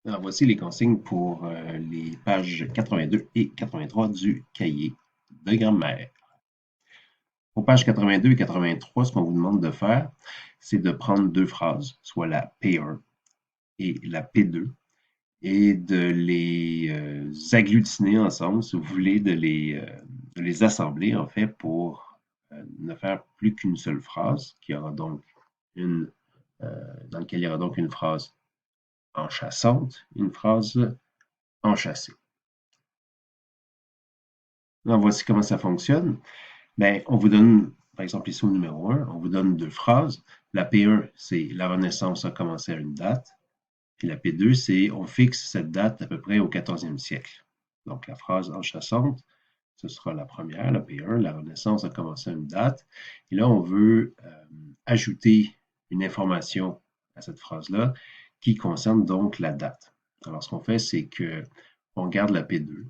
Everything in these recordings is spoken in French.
Alors, voici les consignes pour les pages 82 et 83 du cahier de grammaire. Pour pages 82 et 83, ce qu'on vous demande de faire, c'est de prendre deux phrases, soit la P1 et la P2, et de les agglutiner ensemble, si vous voulez, de les assembler, en fait, pour ne faire plus qu'une seule phrase, qui aura donc dans laquelle il y aura donc une phrase enchâssante, une phrase enchâssée. Alors, voici comment ça fonctionne. Ben, on vous donne, par exemple, ici au numéro 1, on vous donne deux phrases. La P1, c'est la Renaissance a commencé à une date. Puis la P2, c'est on fixe cette date à peu près au 14e siècle. Donc, la phrase enchâssante, ce sera la première, la P1, la Renaissance a commencé à une date. Et là, on veut ajouter une information à cette phrase-là qui concerne donc la date. Alors, ce qu'on fait, c'est que on garde la P2.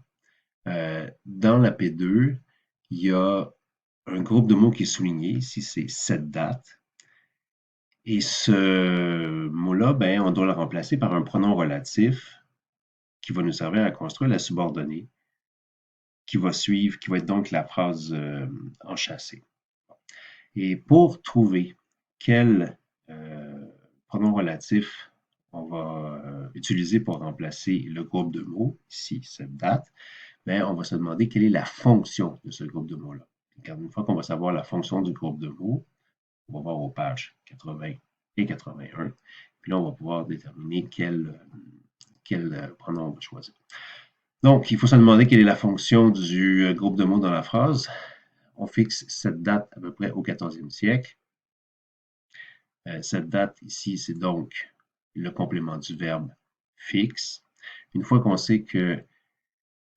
Dans la P2, il y a un groupe de mots qui est souligné. Ici, c'est cette date. Et ce mot-là, ben, on doit le remplacer par un pronom relatif qui va nous servir à construire la subordonnée qui va suivre, qui va être donc la phrase enchâssée. Et pour trouver quel pronom relatif on va utiliser pour remplacer le groupe de mots, ici, cette date, ben, on va se demander quelle est la fonction de ce groupe de mots-là. Une fois qu'on va savoir la fonction du groupe de mots, on va voir aux pages 80 et 81. Puis là, on va pouvoir déterminer quel pronom on va choisir. Donc, il faut se demander quelle est la fonction du groupe de mots dans la phrase. On fixe cette date à peu près au 14e siècle. Cette date ici, c'est donc le complément du verbe fixe. Une fois qu'on sait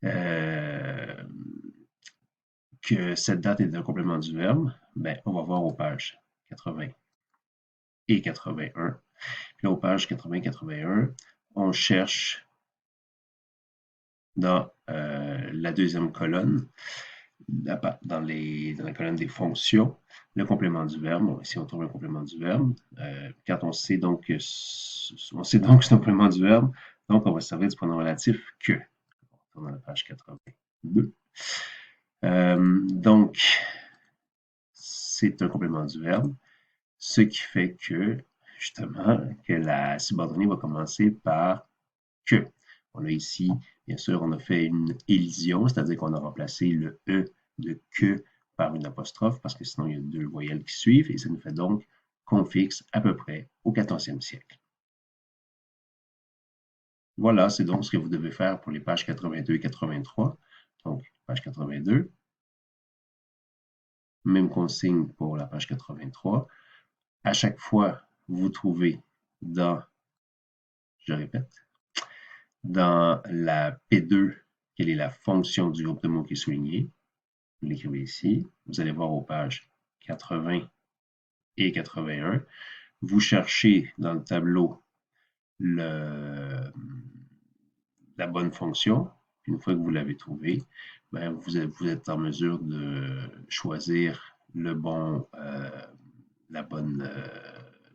euh, que cette date est un complément du verbe, ben, on va voir aux pages 80 et 81. Puis là, aux pages 80-81, on cherche dans la deuxième colonne, dans la colonne des fonctions, le complément du verbe. Ici, on trouve un complément du verbe. Quand on sait donc ce complément du verbe, donc on va se servir du pronom relatif que. On retourne à la page 82. Donc, c'est un complément du verbe, ce qui fait que, justement, que la subordonnée va commencer par que. On a ici, bien sûr, on a fait une élision, c'est-à-dire qu'on a remplacé le E de que par une apostrophe, parce que sinon il y a deux voyelles qui suivent, et ça nous fait donc qu'on fixe à peu près au 14e siècle. Voilà, c'est donc ce que vous devez faire pour les pages 82 et 83. Donc, page 82, même consigne pour la page 83. À chaque fois, vous trouvez dans, je répète, dans la P2, quelle est la fonction du groupe de mots qui est souligné. Vous l'écrivez ici. Vous allez voir aux pages 80 et 81. Vous cherchez dans le tableau la bonne fonction. Une fois que vous l'avez trouvée, ben vous êtes en mesure de choisir le bon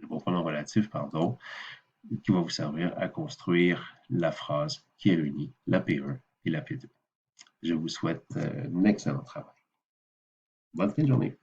pronom relatif, pardon, qui va vous servir à construire la phrase qui réunit la P1 et la P2. Je vous souhaite un excellent travail. Bonne fin de journée.